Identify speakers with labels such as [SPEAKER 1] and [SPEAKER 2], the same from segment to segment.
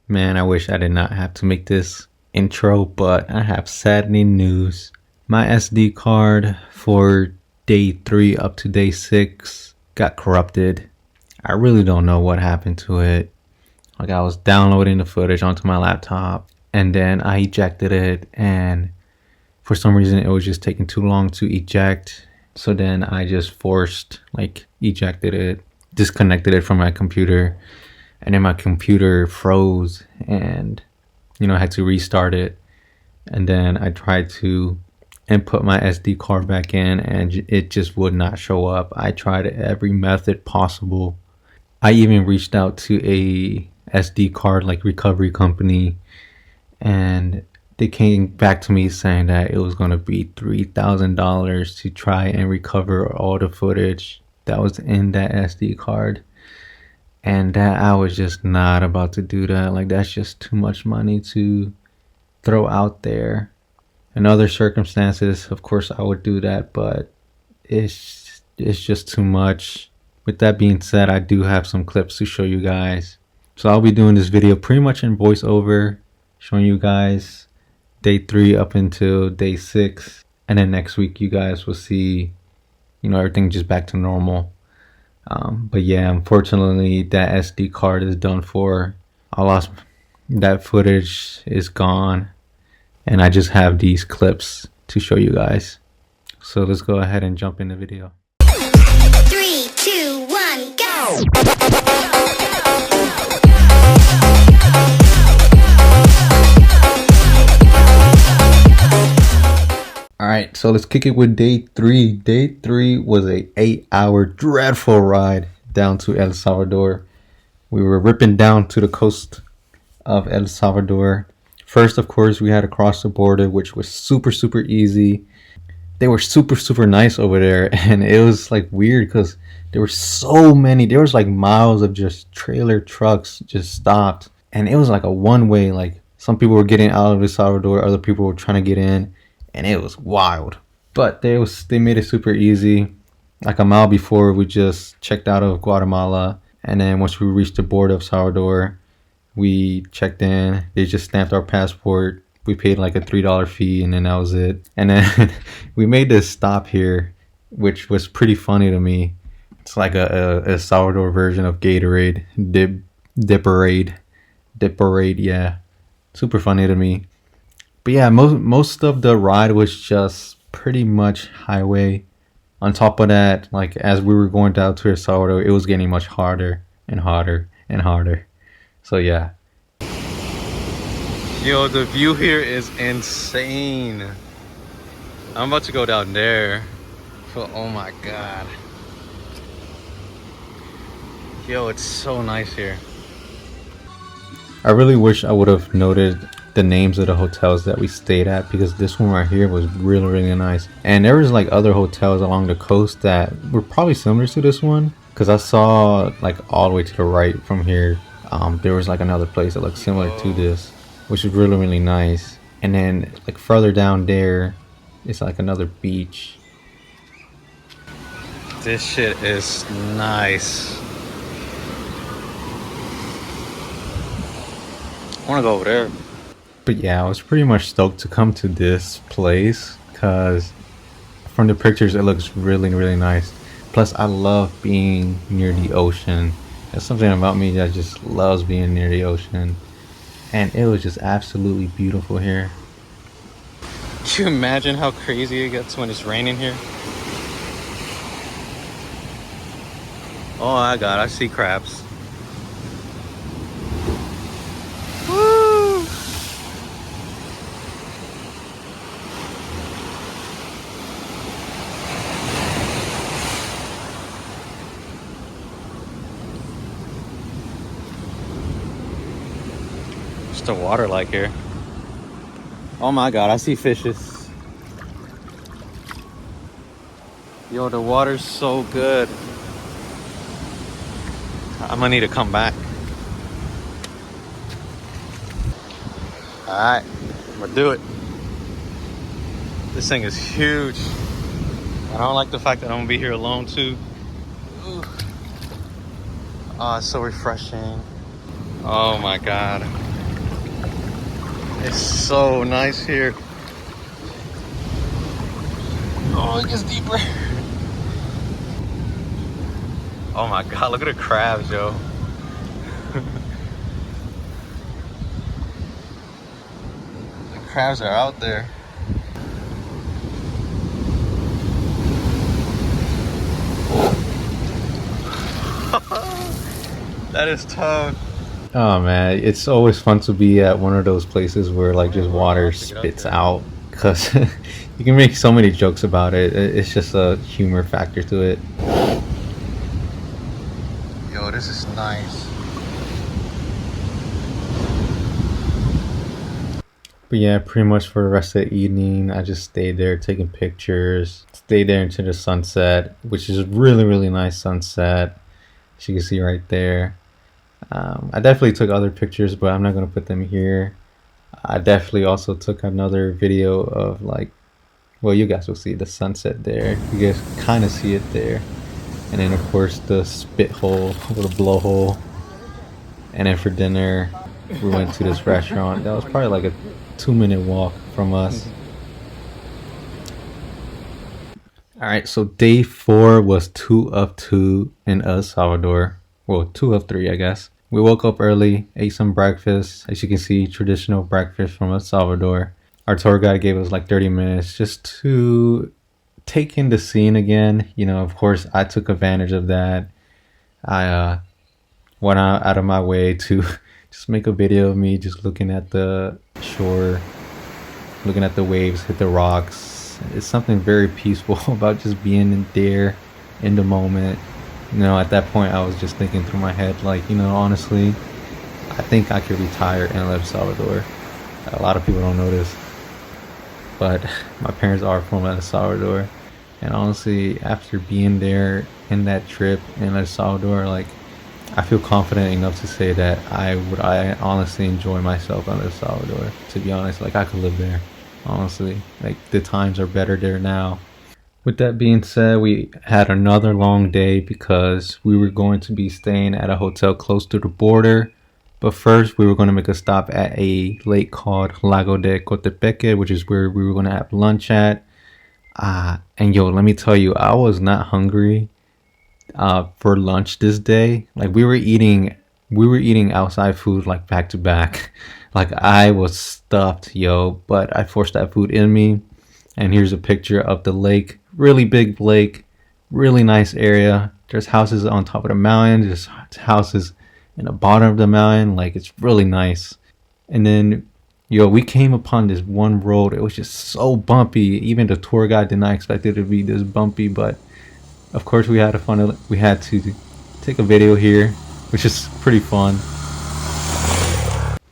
[SPEAKER 1] Man, I wish I did not have to make this intro, but I have saddening news. My SD card for day 3 up to day 6 got corrupted. I really don't know what happened to it. Like, I was downloading the footage onto my laptop and then I ejected it, and for some reason it was just taking too long to eject. So then I just ejected it, disconnected it from my computer, and then my computer froze and I had to restart it. And then I tried to input my SD card back in and it just would not show up. I tried every method possible. I even reached out to a SD card recovery company, and they came back to me saying that it was going to be $3,000 to try and recover all the footage that was in that SD card. And that I was just not about to do that. Like, that's just too much money to throw out there. In other circumstances, of course, I would do that, but it's just too much. With that being said, I do have some clips to show you guys. So I'll be doing this video pretty much in voiceover, showing you guys day 3 up until day 6. And then next week, you guys will see, everything just back to normal. But yeah, unfortunately, that SD card is done for. I lost that footage, is gone, and I just have these clips to show you guys. So let's go ahead and jump in the video.
[SPEAKER 2] 3, 2, 1, go!
[SPEAKER 1] Alright, so let's kick it with day 3. Day 3 was a 8-hour dreadful ride down to El Salvador. We were ripping down to the coast of El Salvador. First, of course, we had to cross the border, which was super easy. They were super nice over there, and it was weird because there were so many. There was miles of just trailer trucks just stopped, and it was a one-way. Some people were getting out of El Salvador, other people were trying to get in, and it was wild. But they made it super easy. Like a mile before, we just checked out of Guatemala, and then once we reached the border of Salvador, we checked in. They just stamped our passport. We paid a $3 fee, and then that was it. And then we made this stop here, which was pretty funny to me. It's like a Salvador version of Gatorade. Dipperade, yeah. Super funny to me. But yeah, most of the ride was just pretty much highway. On top of that, as we were going down to El Salvador, it was getting much harder and harder and harder. So yeah. Yo, the view here is insane. I'm about to go down there. Oh my god. Yo, it's so nice here. I really wish I would have noted the names of the hotels that we stayed at, because this one right here was really nice. And there was other hotels along the coast that were probably similar to this one, because I saw all the way to the right from here, there was another place that looked similar to this, which was really nice. And then further down there, it's another beach. This shit is nice. I want to go over there. But yeah, I was pretty much stoked to come to this place because from the pictures it looks really nice. Plus, I love being near the ocean. There's something about me that just loves being near the ocean. And it was just absolutely beautiful here. Can you imagine how crazy it gets when it's raining here? Oh my god, I see crabs. Woo! What's the water like here? Oh my god, I see fishes. Yo, the water's so good. I'm gonna need to come back. Alright, I'm gonna do it. This thing is huge. I don't like the fact that I'm gonna be here alone too. Ooh. Oh, it's so refreshing. Oh my god. It's so nice here. Oh, it gets deeper. Oh my god, look at the crabs, yo. The crabs are out there. That is tough. Oh man, it's always fun to be at one of those places where like just water spits out, because you can make so many jokes about it. It's just a humor factor to it. Yo, this is nice. But yeah, pretty much for the rest of the evening, I just stayed there taking pictures. Stayed there into the sunset, which is really nice sunset. As you can see right there. I definitely took other pictures, but I'm not going to put them here. I definitely also took another video of like, well, you guys will see the sunset there. You guys kind of see it there. And then of course the spit hole or the blowhole. And then for dinner, we went to this restaurant. That was probably like a 2-minute walk from us. Alright, so day 4 was 2 of 2 in El Salvador. Well, 2 of 3, I guess. We woke up early, ate some breakfast. As you can see, traditional breakfast from El Salvador. Our tour guide gave us like 30 minutes just to take in the scene again. You know, of course, I took advantage of that. I went out of my way to just make a video of me just looking at the shore, looking at the waves hit the rocks. It's something very peaceful about just being in there in the moment. You know, at that point I was just thinking through my head like, you know, honestly, I think I could retire in El Salvador. A lot of people don't know this, but my parents are from El Salvador, and honestly, after being there in that trip in El Salvador, like, I feel confident enough to say that I honestly enjoy myself in El Salvador. To be honest, like, I could live there. Honestly, like, the times are better there now. With that being said, we had another long day because we were going to be staying at a hotel close to the border. But first, we were going to make a stop at a lake called Lago de Cotepeque, which is where we were going to have lunch at. And yo, let me tell you, I was not hungry for lunch this day. Like, we were eating outside food like back to back. Like, I was stuffed, yo, but I forced that food in me. And here's a picture of the lake. Really big lake, really nice area. There's houses on top of the mountain, there's houses in the bottom of the mountain. Like, it's really nice. And then, yo, we came upon this one road. It was just so bumpy. Even the tour guide did not expect it to be this bumpy, but of course we had to take a video here, which is pretty fun.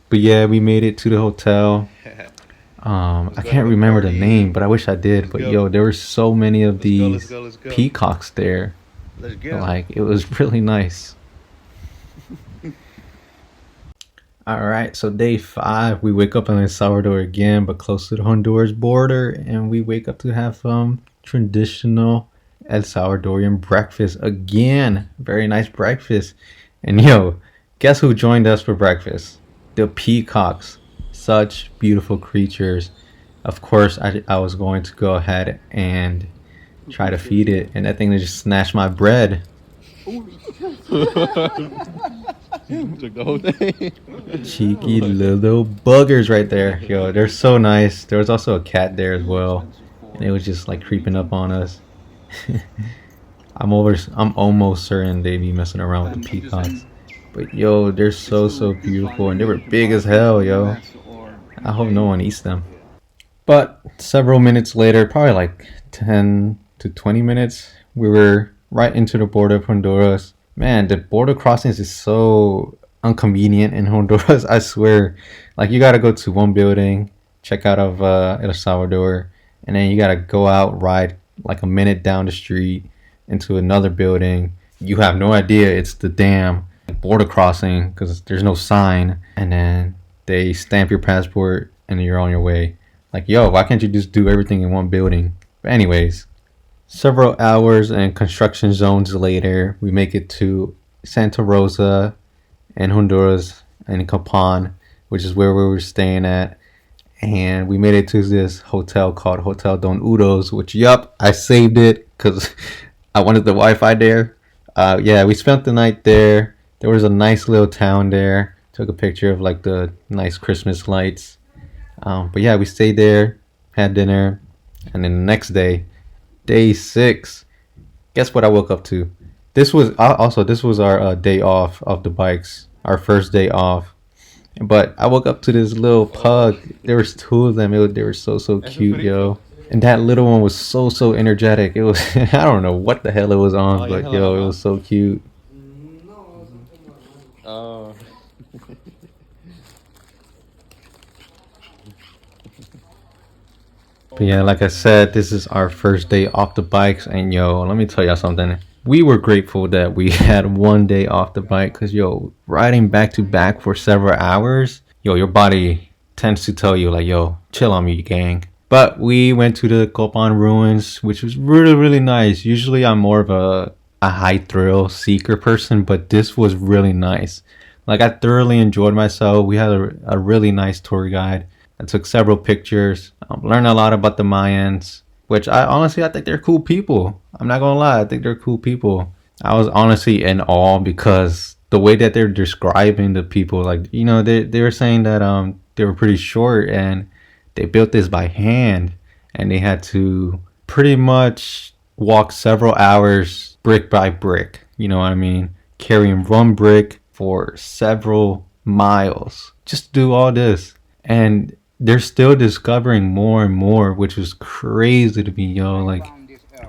[SPEAKER 1] But yeah, we made it to the hotel. I can't remember the name, but I wish I did. But yo, there were so many of these peacocks there. Like, it was really nice. Alright, so day 5, we wake up in El Salvador again, but close to the Honduras border, and we wake up to have traditional El Salvadorian breakfast again. Very nice breakfast. And yo, guess who joined us for breakfast? The peacocks. Such beautiful creatures. Of course, I was going to go ahead and try to feed it, and that thing just snatched my bread.
[SPEAKER 3] Took the whole thing.
[SPEAKER 1] Cheeky little buggers right there. Yo, they're so nice. There was also a cat there as well, and it was just like creeping up on us. I'm almost certain they be messing around with the peacocks. But yo, they're so beautiful, and they were big as hell, yo. I hope no one eats them. But several minutes later, probably like 10 to 20 minutes, we were right into the border of Honduras. Man, the border crossings is so inconvenient in Honduras, I swear. Like, you gotta go to one building, check out of El Salvador, and then you gotta go out, ride like a minute down the street into another building. You have no idea it's the damn border crossing because there's no sign, and then they stamp your passport and you're on your way. Like, yo, why can't you just do everything in one building? But anyways, several hours and construction zones later, we make it to Santa Rosa in Honduras, in Kapan, which is where we were staying at. And we made it to this hotel called Hotel Don Udos, which, yup, I saved it because I wanted the Wi-Fi there. Yeah, we spent the night there. There was a nice little town there. Took a picture of like the nice Christmas lights. But yeah, we stayed there, had dinner, and then the next day, day 6, guess what I woke up to? This was our day off of the bikes, our first day off. But I woke up to this little pug. There was two of them. They were so cute, yo. And that little one was so energetic. It was I don't know what the hell it was on, but yo, it was so cute.
[SPEAKER 3] Oh.
[SPEAKER 1] But yeah, like I said, this is our first day off the bikes, and yo, let me tell y'all something. We were grateful that we had one day off the bike, cause yo, riding back to back for several hours, yo, your body tends to tell you like, yo, chill on me, gang. But we went to the Copan ruins, which was really nice. Usually, I'm more of a high thrill seeker person, but this was really nice. Like I thoroughly enjoyed myself. We had a really nice tour guide. I took several pictures, learned a lot about the Mayans, which I think they're cool people. I'm not gonna lie, I think they're cool people. I was honestly in awe because the way that they're describing the people, like you know, they were saying that they were pretty short and they built this by hand, and they had to pretty much walk several hours brick by brick. You know what I mean? Carrying one brick for several miles just to do all this, and they're still discovering more and more, which was crazy to me, yo. Like,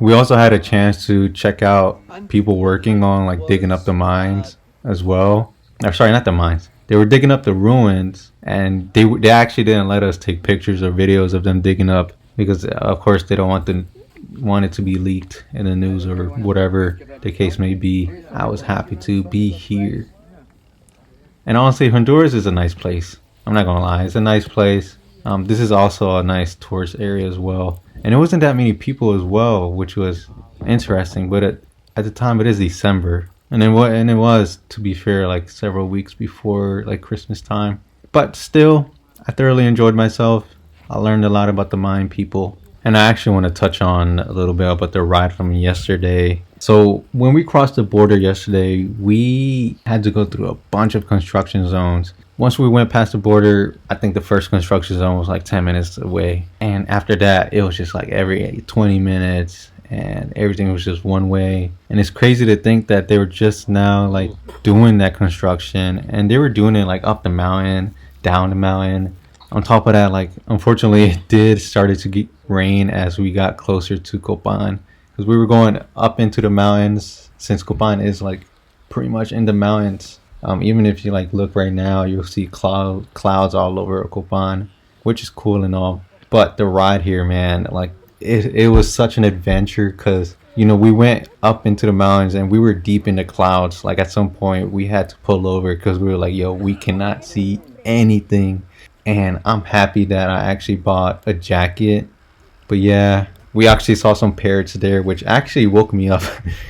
[SPEAKER 1] we also had a chance to check out people working on like digging up the mines as well. Or sorry, not the mines. They were digging up the ruins, and they actually didn't let us take pictures or videos of them digging up because, of course, they don't want it to be leaked in the news or whatever the case may be. I was happy to be here, and honestly, Honduras is a nice place. I'm not gonna lie, it's a nice place. This is also a nice tourist area as well, and it wasn't that many people as well, which was interesting. But at the time, it is December, and it was, to be fair, like several weeks before like Christmas time. But still, I thoroughly enjoyed myself. I learned a lot about the Mayan people, and I actually want to touch on a little bit about the ride from yesterday. So when we crossed the border yesterday, we had to go through a bunch of construction zones. Once we went past the border, I think the first construction zone was like 10 minutes away. And after that, it was just like every 20 minutes and everything was just one way. And it's crazy to think that they were just now like doing that construction, and they were doing it like up the mountain, down the mountain. On top of that, like unfortunately it did started to get rain as we got closer to Copan, because we were going up into the mountains, since Copan is like pretty much in the mountains. Even if you like look right now, you'll see clouds all over Copan, which is cool and all. But the ride here, man, like it was such an adventure, because you know we went up into the mountains and we were deep in the clouds. Like at some point we had to pull over because we were like, yo, we cannot see anything. And I'm happy that I actually bought a jacket. But yeah, we actually saw some parrots there, which actually woke me up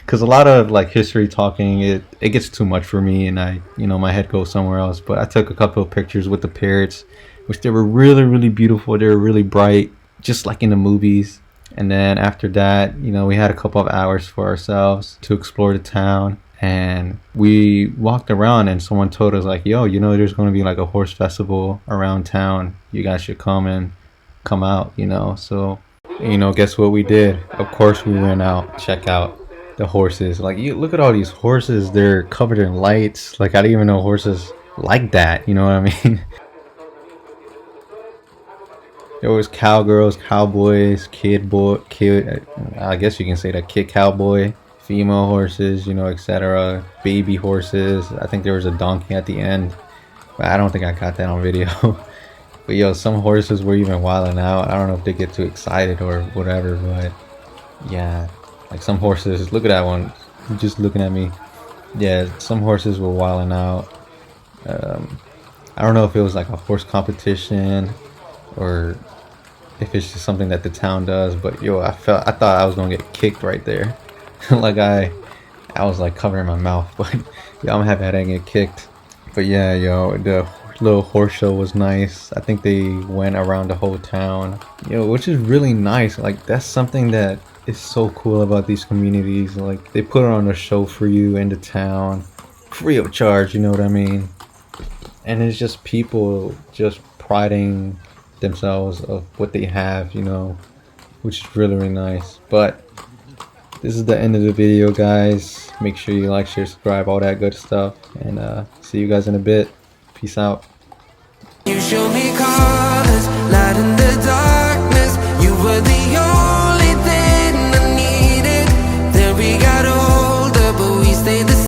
[SPEAKER 1] because a lot of like history talking, it gets too much for me, and my head goes somewhere else. But I took a couple of pictures with the parrots, which they were really beautiful. They were really bright, just like in the movies. And then after that, we had a couple of hours for ourselves to explore the town, and we walked around, and someone told us like, yo, there's going to be like a horse festival around town. You guys should come out, so guess what we did? Of course we went out, check out the horses. Like, you look at all these horses, they're covered in lights. Like, I didn't even know horses like that, you know what I mean? There was cowgirls, cowboys, kid, I guess you can say that, kid cowboy, female horses, etc. Baby horses. I think there was a donkey at the end, but I don't think I got that on video. But yo, some horses were even wilding out. I don't know if they get too excited or whatever, but yeah, like some horses, look at that one, just looking at me. Yeah, some horses were wilding out. I don't know if it was like a horse competition or if it's just something that the town does, but yo, I thought I was gonna get kicked right there. Like I was like covering my mouth, but yeah, I'm happy I didn't get kicked. But yeah, yo, the little horse show was nice. I think they went around the whole town, yo, which is really nice. Like that's something that is so cool about these communities. Like they put on a show for you in the town, free of charge. You know what I mean? And it's just people just priding themselves of what they have. You know, which is really really nice. But this is the end of the video, guys. Make sure you like, share, subscribe, all that good stuff, and see you guys in a bit. Peace out.
[SPEAKER 4] You show me cars.